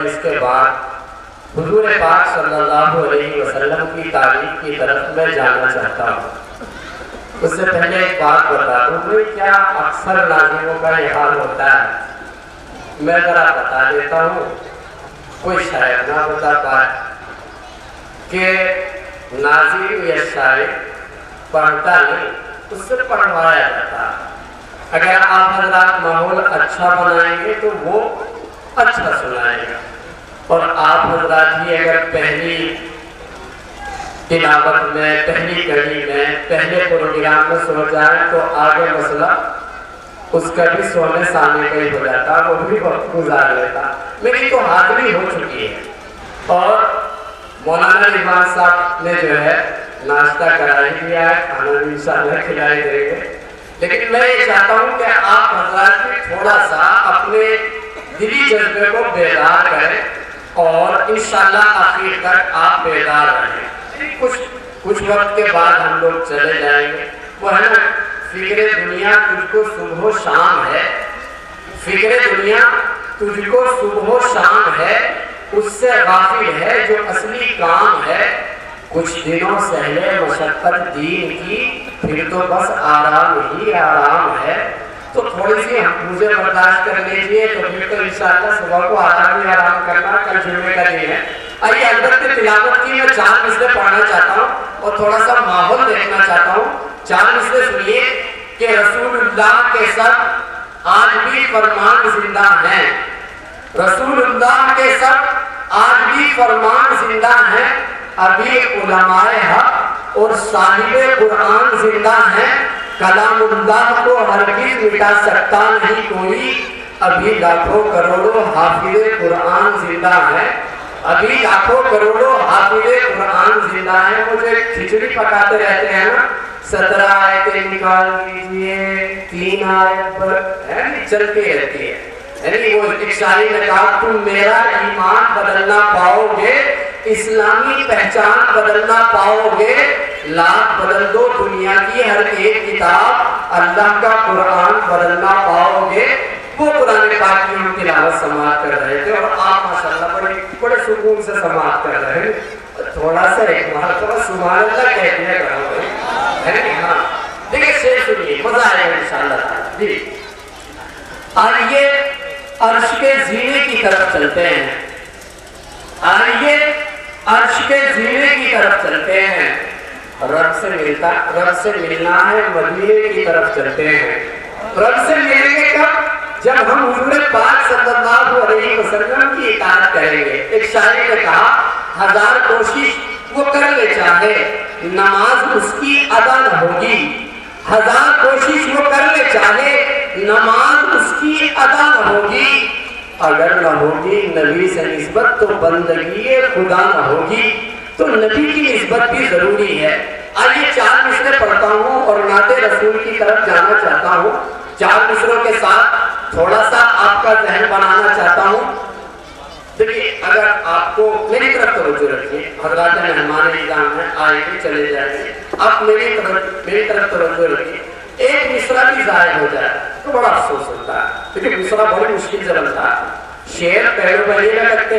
اس کے بعد حضور پاک صلی اللہ علیہ وسلم کی تعریف کی طرف میں جانا چاہتا ہوں۔ اس سے پہلے ایک بات بتا دوں کہ کیا اکثر ناظروں کا یہ حال ہوتا ہے، میں ذرا بتا دیتا ہوں، کوئی شاعر نہ بتا پائے کہ ناظر یا شاعر پڑھتا نہیں، اس سے پڑھوایا جاتا ہے۔ اگر آپ حضرات ماحول اچھا بنائیں گے تو وہ اچھا سنائے گا، اور آپ حضرات ہی اگر پہلی تلاوت میں، پہلی کڑی میں، پہلے پروگرام میں سو جائیں تو آگے مسئلہ اس کا بھی سونے سامنے کا ہی ہو جاتا، وہ بھی وقت گزار لیتا۔ میری تو حاضری ہو چکی ہے اور مولانا رضوان صاحب نے جو ہے ناشتہ کرا ہی دیا ہے، کھانا بھی انشاءاللہ کھلائی دیں گے، لیکن میں یہ چاہتا ہوں کہ آپ حضرات بھی تھوڑا سا اپنے دلی جذبے کو بیدار کریں اور انشاءاللہ آخر تک آپ بیدار رہیں۔ کچھ وقت کے بعد ہم لوگ چلے جائیں گے، وہ ہے نا فکر دنیا تجھ کو صبح و شام ہے، فکر دنیا تجھ کو صبح و شام ہے، اس سے غافل ہے جو اصلی کام ہے، کچھ دنوں سہلے مشقت دین کی، پھر تو بس آرام ہی آرام ہے۔ تو تھوڑی سی مجھے برداشت کر لیجئے، تو پھر تو انشاءاللہ صبح کو آرام ہی آرام کرنا، کل جمعے کا دن ہے۔ آئیے البتہ تلاوت کی میں 4 مصرے پڑھنا چاہتا ہوں اور تھوڑا سا ماحول دیکھنا چاہتا ہوں۔ 4 مصرے سنیے کہ رسول اللہ کے سب آج بھی فرمان زندہ ہیں، رسول اللہ کے سب آج بھی فرمان زندہ ہیں، ابھی علماء حق اور صاحب قرآن زندہ ہیں، کلام اللہ کو ہرگز مٹا سکتا نہیں کوئی، ابھی لاکھوں کروڑوں حافظ قرآن زندہ ہیں، ابھی لاکھوں کروڑوں حافظ قرآن زندہ ہیں۔ مجھے کھچڑی پکاتے رہتے ہیں نا، 17 آیتیں نکال دیجئے، 3 آیت پر چلتی رہتی ہے، یعنی وہ ایک شاعری نے کہا تم میرا ایمان بدلنا پاؤ گے، اسلامی پہچان بدلنا پاؤ گے، لاکھ بدل دو دنیا کی ہر ایک کتاب، اللہ کا قرآن بدلنا پاؤ گے۔ وہ قرآن پاک کی ہم تلاوت سماعت کر رہے تھے اور آپ ماشاءاللہ بڑے سکون سے سماعت کر رہے ہیں۔ تھوڑا سا ایک مرتبہ سبحان اللہ کہتے ہیں ہاں، دیکھیں شعر سنیے، مزہ آئے گا انشاءاللہ۔ جی آئیے عرش کے زینے کی طرف چلتے ہیں، آئیے عرش کے زینے کی طرف چلتے ہیں، رب سے ملنا ہے، مدینے کی طرف چلتے ہیں۔ رب سے ملیں گے کب؟ جب ہم حضور پاک صلی اللہ علیہ وسلم کی اطاعت کریں گے۔ ایک شاعر نے کہا 1000 کوشش وہ کر لے چاہے، نماز اس کی ادا نہ ہوگی، 1000 کوشش وہ کر لے چاہے، نماز اس کی ادا نہ ہوگی، اگر نہ ہوگی نبی سے نسبت تو بندگی خدا نہ ہوگی۔ تو نبی کی نسبت بھی ضروری ہے۔ آئیے 4 مصرے پڑھتا ہوں اور نعت رسول کی طرف جانا چاہتا ہوں۔ 4 مصروں کے ساتھ تھوڑا سا آپ کا ذہن بنانا چاہتا ہوں۔ دیکھیے اگر آپ کو میری طرف توجہ رکھیے، حضرات مہمان نظام ہیں، آئیں گے چلے جائیں گے، آپ میری طرف توجہ رکھیے۔ ایک مصرع بھی ظاہر ہو جائے تو بڑا افسوس ہوتا ہے، کیونکہ مصرع بڑی مشکل سے بنتا ہے۔ شعر پیروں پہ نہیں لگتے،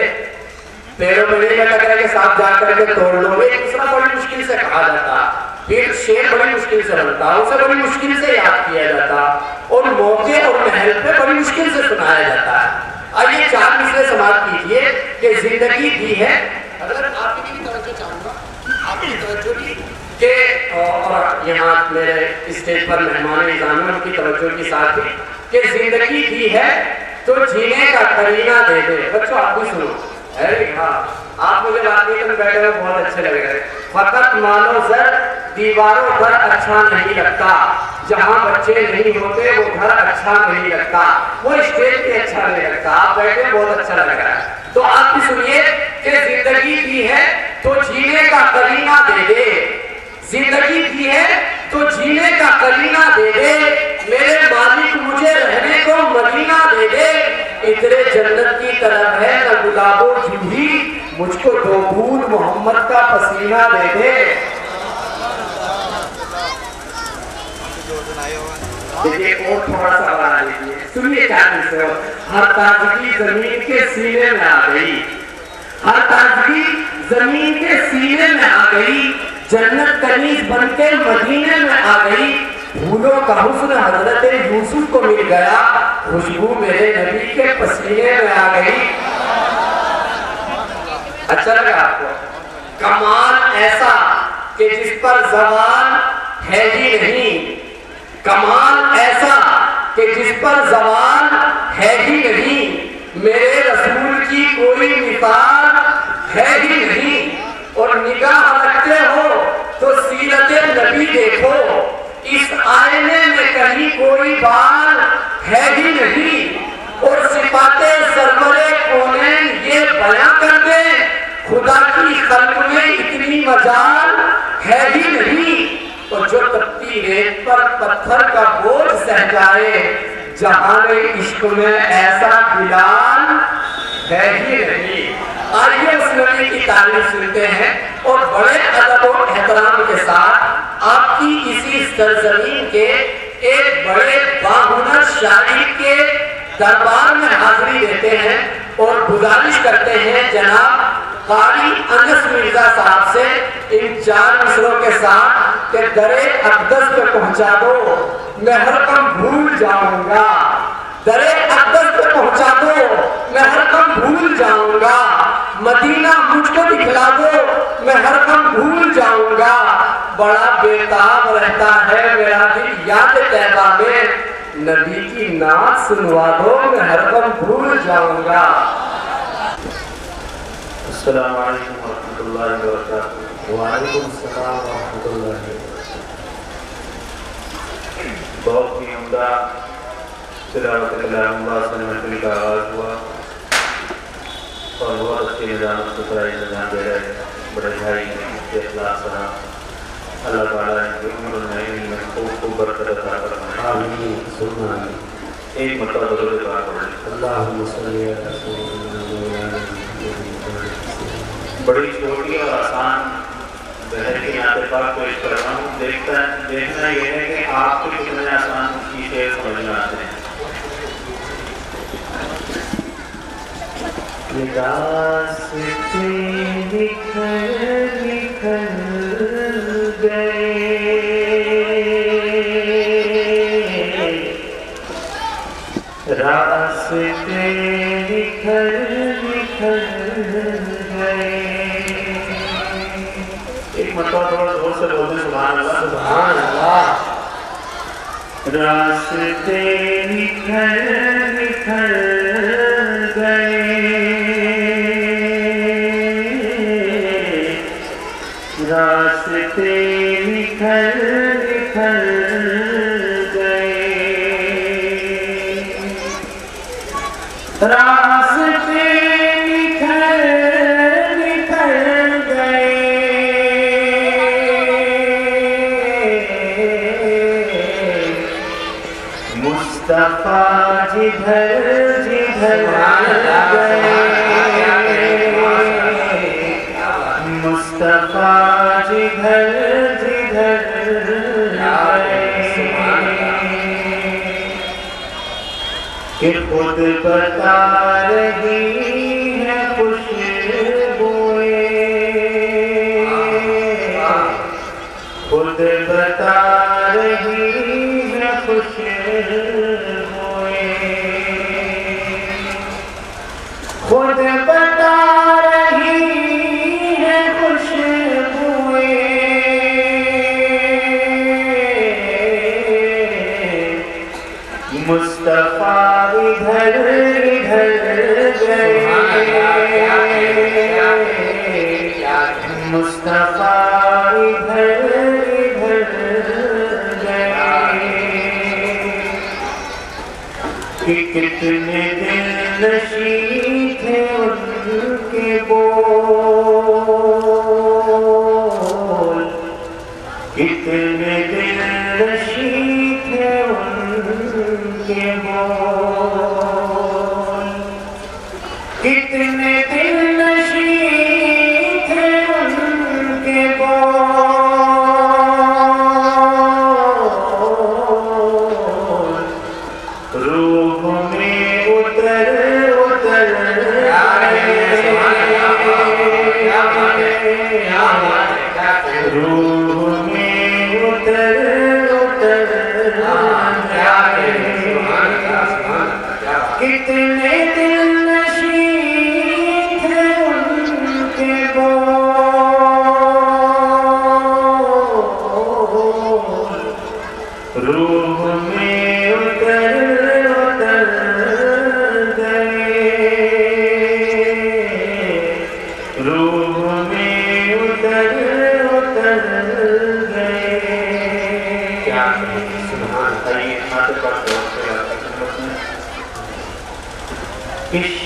پیروں پہ نہیں لگتے کے ساتھ جا کر کے توڑ لو، ایک مصرع بڑی مشکل سے کہا جاتا، پھر شعر بڑی مشکل سے بنتا، اسے بڑی مشکل سے یاد کیا جاتا اور موقع اور محل پہ بڑی مشکل سے سنایا جاتا ہے۔ آئیے 4 مصرے سماعت کیجئے کہ زندگی بھی ہے، اگر آپ کی بھی توجہ چاہوں گا، آپ کی توجہ بھی کہ اور یہاں میرے اسٹیج پر مہمان نظام کی توجہ کی ساتھ بھی کہ زندگی بھی ہے تو جینے کا قرینہ دے دے۔ بچوں آپ بھی سنو، ہاں آپ مجھے بات نہیں کرنے بیٹھے ہوئے بہت اچھے لگ رہے ہیں۔ فقط مانو زر دیواروں پر اچھا نہیں لگتا، جہاں بچے نہیں ہوتے وہ گھر اچھا نہیں لگتا، وہ اسٹیج پہ اچھا نہیں لگتا، آپ بیٹھے بہت اچھا لگ رہا ہے۔ تو آپ بھی سنیے کہ زندگی بھی ہے تو جینے کا قرینہ دے دے، زندگی بھی ہے تو جینے کا قرینہ دے دے، میرے مالک مجھے رہنے کو مدینہ دے دے، اترے جنت کی طرف ہے نہ گلاب و جوہی، مجھ کو 2 بوند محمد کا پسینہ دے دے۔ دیکھیے اور تھوڑا سا بڑھا لیجیے، سنیے چاند سے، ہر تازگی زمین کے سینے میں آ گئی، ہر تازگی زمین کے سینے میں آ گئی، جنت کنیز بن کے مدینے میں آ گئی، پھولوں کا حسن حضرت یوسف کو مل گیا، خوشبو میرے نبی کے پسینے میں آ گئی۔ اچھا لگا آپ کو؟ کمال ایسا کہ جس پر زوال ہے ہی نہیں، کمال ایسا کہ جس پر زوال ہے ہی نہیں، میرے رسول کی کوئی مثال ہے ہی نہیں، اور نگاہ رکھتے ہو تو سیرت نبی دیکھو، اس آئینے میں کہیں کوئی بال ہے ہی نہیں، اور صفات سرور کونین یہ بیان کر دے، خدا کی خلق میں اتنی مجال ہے ہی نہیں، اور جو تپتی ریت پر پتھر کا بوجھ سہ جائے، جہان عشق میں ایسا بلال ہے ہی نہیں۔ آئیے اس نبی کی تعریف سنتے ہیں اور بڑے ادب و احترام کے ساتھ آپ کی اسی سرزمین کے ایک بڑے باہنر شاعر کے دربار میں حاضری دیتے ہیں اور گزارش کرتے ہیں جناب قاری انس مرزا صاحب سے ان 4 مصروں کے ساتھ کہ در اقدس پہ پہنچا دو میں ہر غم بھول جاؤں گا، در اقدس پہ پہنچا دو میں ہر غم بھول جاؤں گا، مدینہ مجھ کو دکھلا دو میں ہر غم بھول جاؤں گا، بڑا بیتاب رہتا ہے میرا دل یاد طیبہ میں، نبی کی نعت سنوا دو میں ہر غم بھول جاؤں گا۔ السلام علیکم ورحمۃ اللہ وبرکاتہ۔ وعلیکم السلام ورحمۃ اللہ۔ بہت ہی عمدہ تلاوت کلام اللہ سے محفل کا آغاز ہوا اور بہت اچھی نظام ستھرائی نظام دے رہے بڑے بھائی کے اخلاق سلام، اللہ تعالیٰ ان کی عمر میں خوب خوب برکت عطا فرمائے۔ آمین ثم آمین۔ ایک مرتبہ درود پاک پڑھیں۔ اللہم صلی علی سیدنا بڑی چھوٹی اور آسان بہر کی نعت پاک پیش کر رہا ہوں، دیکھنا یہ ہے کہ آپ کو کتنے آسان کی شعر سمجھ میں آتے ہیں۔ راستے نکھر نکھر گئے، راستے نکھر نکھر گئے۔ ایک مرتبہ تھوڑا زور سے بولتے ہیں سبحان اللہ۔ سبحان اللہ۔ راستے نکھر نکھر گئے، راستے نکھر نکھر گئے، راستے نکھر نکھر گئے، مصطفیٰ جدھر جدھر گئے، مصطفیٰ جدھر جدھر گئے، کہ خود بتا رہی ہے خوشبوئیں، خود بتا رہی ہے خوشبوئیں، خود بتا رہی ہے خوشبوئیں، مصطفیٰ ادھر ادھر گئے، مصطفیٰ ادھر ادھر گئے، کہ کتنے دل نشیں تھے ان کے بول، کتنے دل نشیں تھے ان کے بول، کتنے دل نشیں تھے ان کے بول،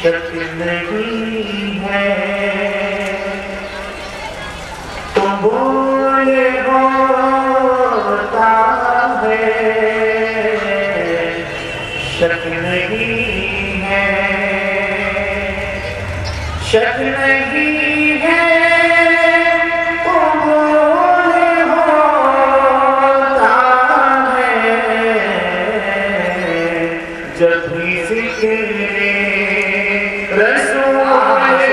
شک نہیں ہے قبول ہوتا ہے شک نہیں ہے شک نہیں ہے قبول ہوتا ہے جب بھی ذکر رسول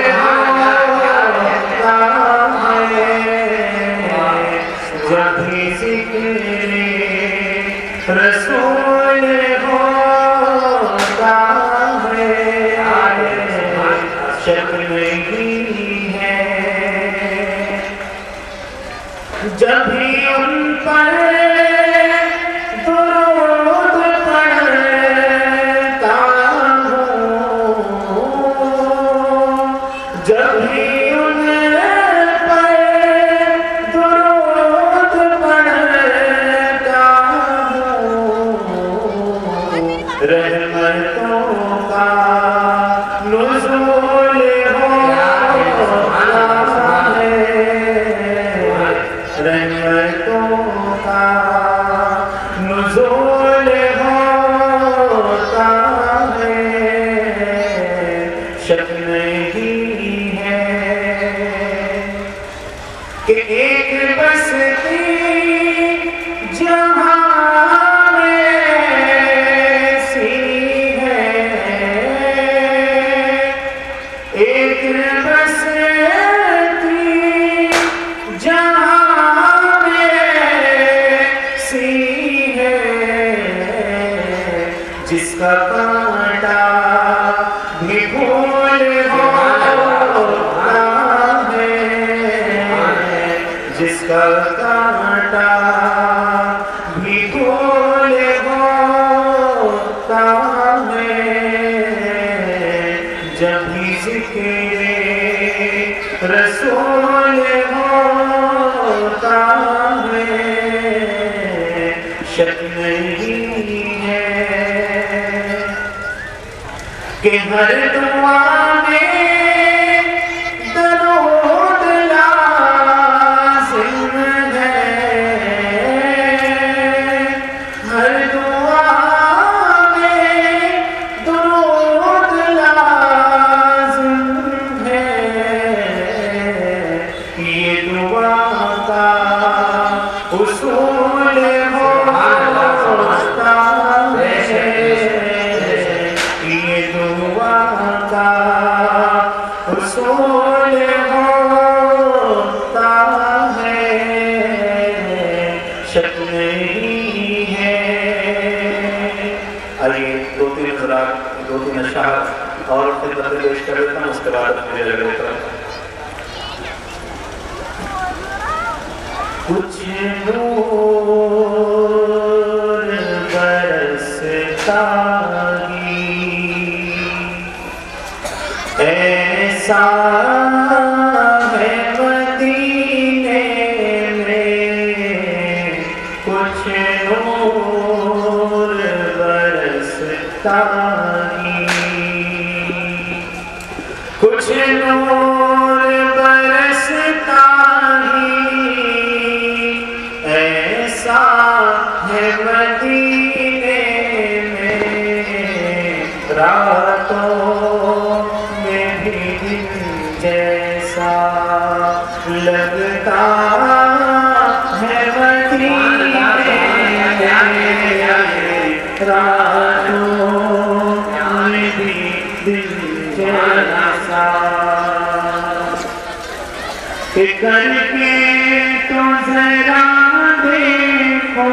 جب بھی ذکر رسول ہوتا ہے شک نہیں ہے جب بھی ان پر درود پڑھتا ہوں جب بھی ان پر درود پڑھتا ہوں رحمتوں کا نزول ہوتا ہے رحمتوں کا نزول ہوتا ہے شک نہیں ہے کہ ایک بستی جہاں میں سی ہے ایک بستی جہاں میں سی ہے جس کا کانٹا بھی پھول ہوتا ہے جس کا کانٹا بھی پھول ہوتا ہے جب بھی ذکر رسول ہوتا ہے شک نہیں ہے کہ ہر دعا میں درود لازم ہے ہر دعا میں درود لازم ہے یہ دعا کا اصول ہوتا ہے یہ دعا کا اصول ہوتا ہے شک نہیں ہے آئیے دو تین اشعار اور خدمت پیش کر دیتا ہوں اس کے بعد میرے لگے طرف کچھ نور برستا ہی ایسا ہے مدینے میں کچھ نور برستا ہی کچھ نور برستا ایسا ہے مدینے میں راتوں میں بھی دن جیسا لگتا ہے مدینے میں راتوں میں بھی دن جیسا کہ کر کے تو ذرا دیکھو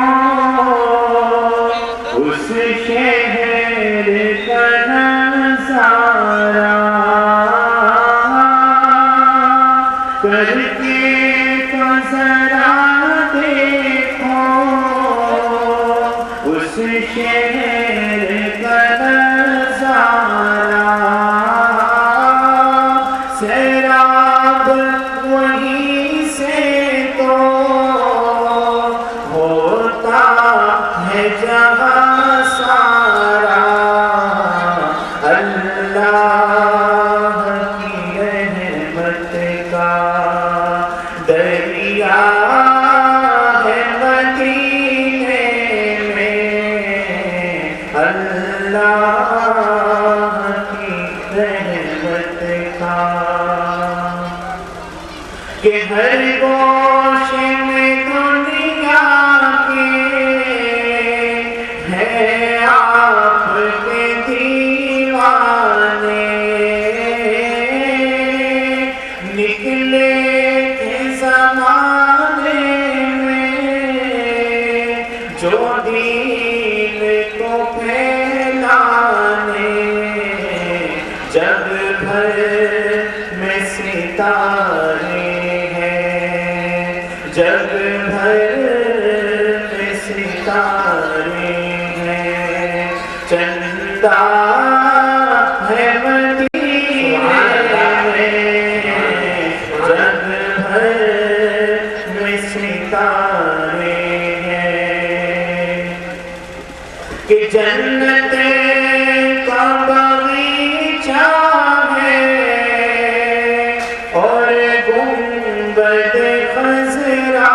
اس شہر کا نظارہ کر کے تو ذرا دیکھو اس شہر کا نظارہ سیراب وہیں سے تو ہوتا ہے جہاں سارا اللہ کا دریا ہے مدینے میں اللہ کی رحمت کا کہ ہر گوشے میں دنیا کے ہے آپ کے دیوانے نکلے تھے زمانے میں جو دین کو پھیلانے جگ بھر میں ستارے ہیں جگ بھر میں ستارے ہیں چندہ ہے مدینے میں جگ بھر میں ستارے ہیں کہ جنت کا باغیچہ ہے اور گنبد خضرا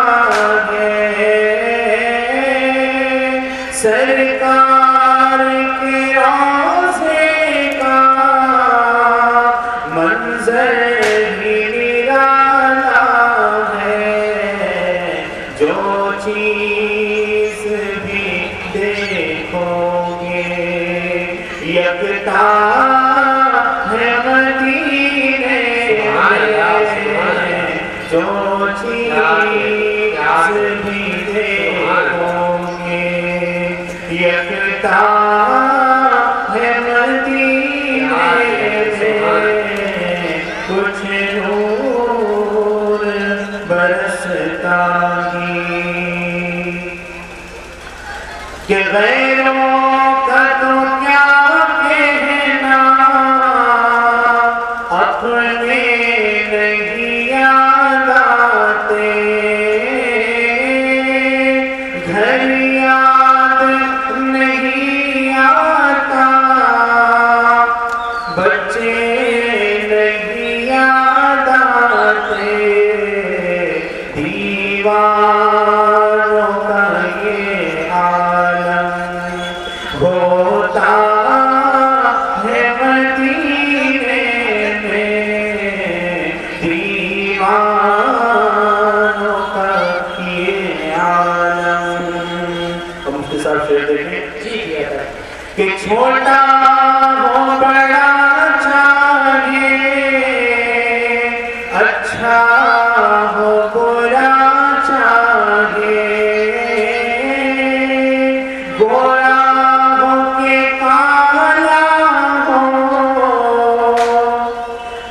ہے سرکار کے روضے کا منظر ہی نرالا ہے جو چیز بھی دیکھو گے یکتا ہے مدینے میں جو چیز بھی دیکھو گے یکتا ہے مدینے میں کچھ نور برستا ہی کہ غیروں کا تو کیا کہنا اپنے نہیں یاد آتے گھر یاد نہیں آتا بچے نہیں یاد آتے دیواروں کا یہ عالم ہوتا ہے مدینے میں دیواروں کا یہ عالم ہم اس کے ساتھ شعر دیکھیں کہ چھوٹا ہو بڑا چاہیے اچھا ہو برا چاہیے گورا ہو کہ کالا ہو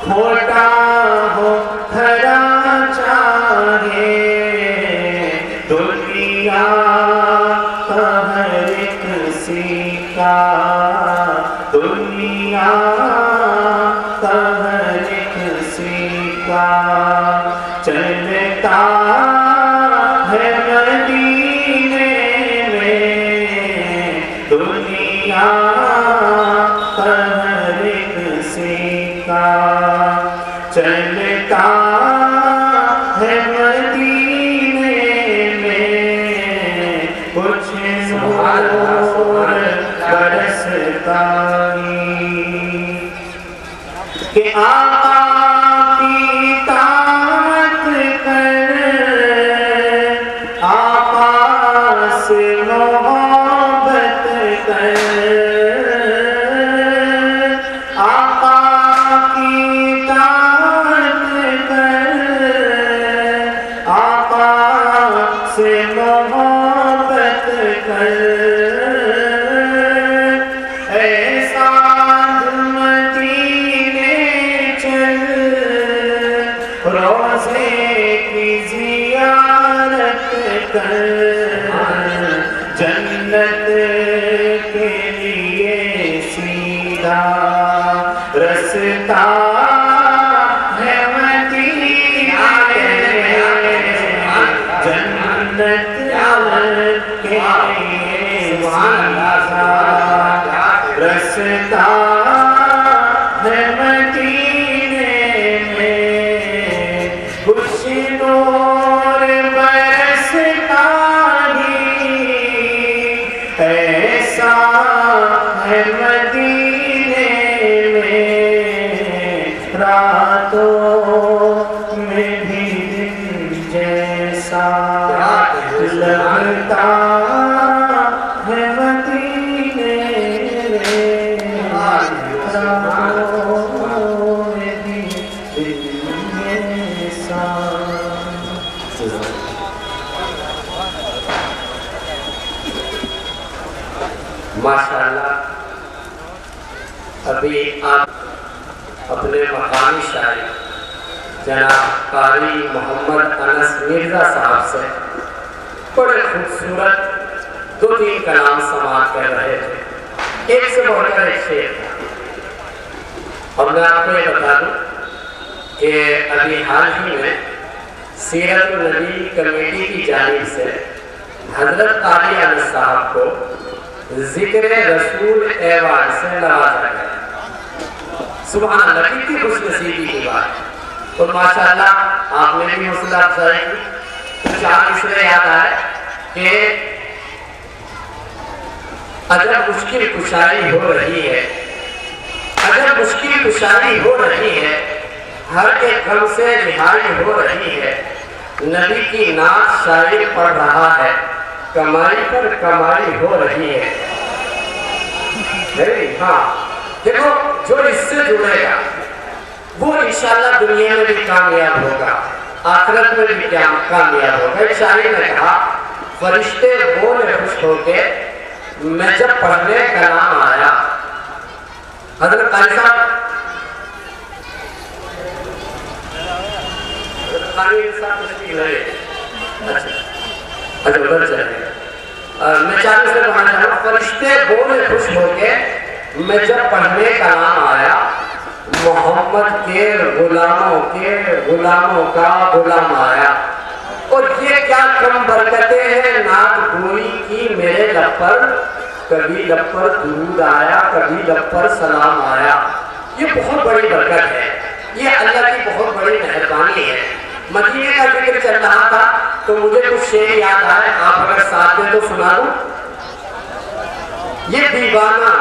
کھوٹا ہو کھرا چاہیے دنیا کا ہر کسی کا دنیا کا ہر کسی کا چلتا ہے مدینے میں دنیا کا ہر کسی کا چلتا ہے مدینے میں کچھ نور برستا ہی کہ آقا کی اطاعت کر آقا سے محبت کر آقا کی اطاعت کر آقا سے محبت کر ایسا مدینے چل روضے کی زیارت کر جنت کے لیے سیدھا رستہ ہے مدینے جنت کے لیے سیدھا رستہ ہے مدینے میں نور برستا ہی ایسا ہے مدینے میں، راتوں میں بھی دن جیسا لگتا ہے مدینے میں، راتوں میں بھی دن جیسا۔ ماشاءاللہ ابھی آپ اپنے مقامی شاعر جناب قاری محمد انس مرزا صاحب سے بڑے خوبصورت 2-3 کلام سماعت کر رہے تھے، ایک سے بڑھ کر ایک شعر تھا۔ اور میں آپ کو یہ بتا دوں کہ ابھی حال ہی میں سیرت النبی کمیٹی کی جانب سے حضرت قاری انس صاحب کو ذکر رسول ایوارڈ سے نوازا گیا۔ سبحان اللہ، کتنی خوش نصیبی کی بات۔ اور ماشاءاللہ آپ نے بھی حوصلہ افزائی کی، چار اس لیے یاد آئے کہ اگر مشکل کشائی ہو رہی ہے، اگر مشکل کشائی ہو رہی ہے، ہر ایک غم سے رہائی ہو رہی ہے، نبی کی نعت شاعر پڑھ رہا ہے، کمائی پر کمائی ہو رہی ہے۔ ہاں دیکھو، جو اس سے جڑے گا وہ انشاءاللہ دنیا میں بھی کامیاب ہوگا، آخرت میں بھی کامیاب ہوگا۔ ایک شاعر نے کہا، فرشتے بولے خوش ہو کے میں جب پڑھنے کا نام آیا۔ حضرت قاری صاحب ادھر چلے، میں چاہتا سے پڑھنا چاہتا ہوں، فرشتے بولے خوش ہو کے میں جب پڑھنے کا نام آیا، محمد کے غلاموں کا غلام آیا۔ اور یہ کیا کم برکتیں ہیں نعت گوئی کی میرے لب پر، کبھی لب پر درود آیا، کبھی لب پر سلام آیا۔ یہ بہت بڑی برکت ہے، یہ اللہ کی بہت بڑی مہربانی ہے۔ مدینے کا ذکر چل رہا تھا تو مجھے کچھ شعر یاد آئے، آپ اگر ساتھ دیں تو سنا دوں۔ یہ دیوانہ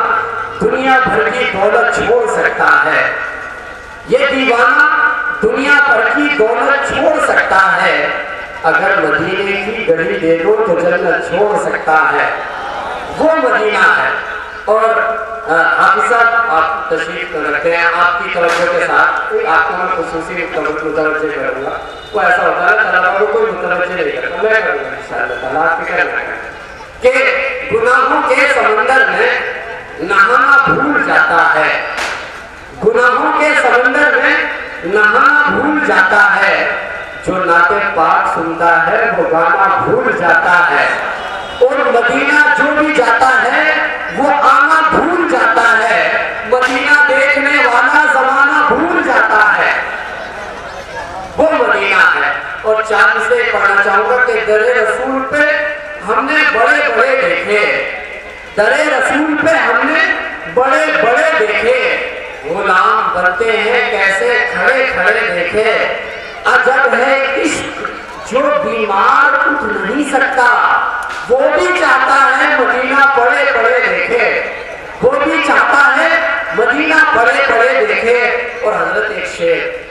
دنیا بھر کی دولت چھوڑ سکتا ہے، یہ دیوانہ دنیا بھر کی دولت چھوڑ سکتا ہے، اگر مدینے کی گلی دے دو تو جنت چھوڑ سکتا ہے۔ وہ مدینہ ہے۔ اور حافظ صاحب آپ تشریف رکھتے ہیں، آپ کی توجہ کے ساتھ آپ کو میں خصوصی متوجہ کروں گا۔ وہ ایسا ہوتا ہے طلبہ کو کوئی متوجہ نہیں کرتا، میں کروں گا انشاءاللہ تعالیٰ، آپ فکر نہ کریں کہ گناہوں کے سمندر میں نہانا بھول جاتا ہے، گناہوں کے سمندر میں نہانا بھول جاتا ہے، جو نعت پاک سنتا ہے وہ گانا بھول جاتا ہے، اور مدینہ جو بھی جاتا ہے وہ آنا بھول جاتا ہے، مدینہ دیکھنے والا زمانہ بھول جاتا ہے، وہ مدینہ ہے۔ اور چاند سے پڑھنا چاہوں گا کہ در رسول پہ ہم نے بڑے بڑے دیکھے، در رسول پہ ہم نے بڑے بڑے دیکھے، غلام بنتے ہیں کیسے کھڑے کھڑے دیکھے، عجب ہے عشق جو بیمار اٹھ نہیں سکتا، وہ بھی چاہتا ہے مدینہ بڑے بڑے دیکھے، وہ بھی چاہتا ہے مدینہ بڑے بڑے دیکھے۔ اور حضرت ایک شعر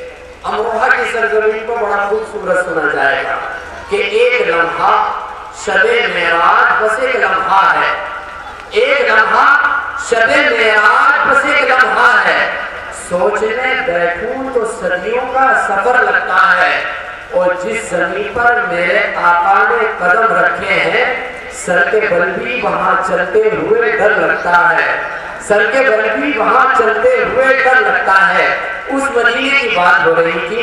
امروہہ کی سرزمین پر بڑا خوبصورت سنا جائے گا کہ ایک لمحہ شب معراج بس ایک لمحہ ہے، ایک لمحہ شب معراج بس ایک لمحہ ہے، سوچنے بیٹھوں تو صدیوں کا سفر لگتا ہے، اور جس زمین پر میرے آقا نے قدم رکھے ہیں سر کے بل بھی وہاں چلتے ہوئے ڈر لگتا ہے، سر کے بل بھی وہاں چلتے ہوئے ڈر لگتا ہے۔ اس مدینے کی بات ہو رہی تھی۔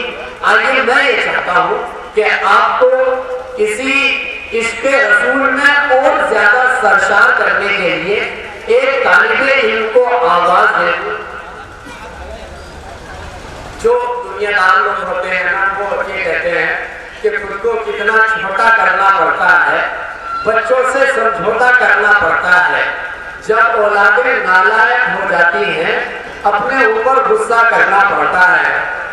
آئیے میں یہ چاہتا ہوں کہ آپ کو اسی عشق رسول میں اور زیادہ سرشار کرنے کے لیے ایک طالب علم کو آواز دے دوں۔ جو دنیا دار لوگ ہوتے ہیں نا وہ یہ کہتے ہیں کہ خود کو کتنا چھوٹا کرنا پڑتا ہے، بچوں سے سمجھوتا کرنا پڑتا ہے، جب اولادیں نالائق ہو جاتی ہیں اپنے اوپر غصہ کرنا پڑتا ہے،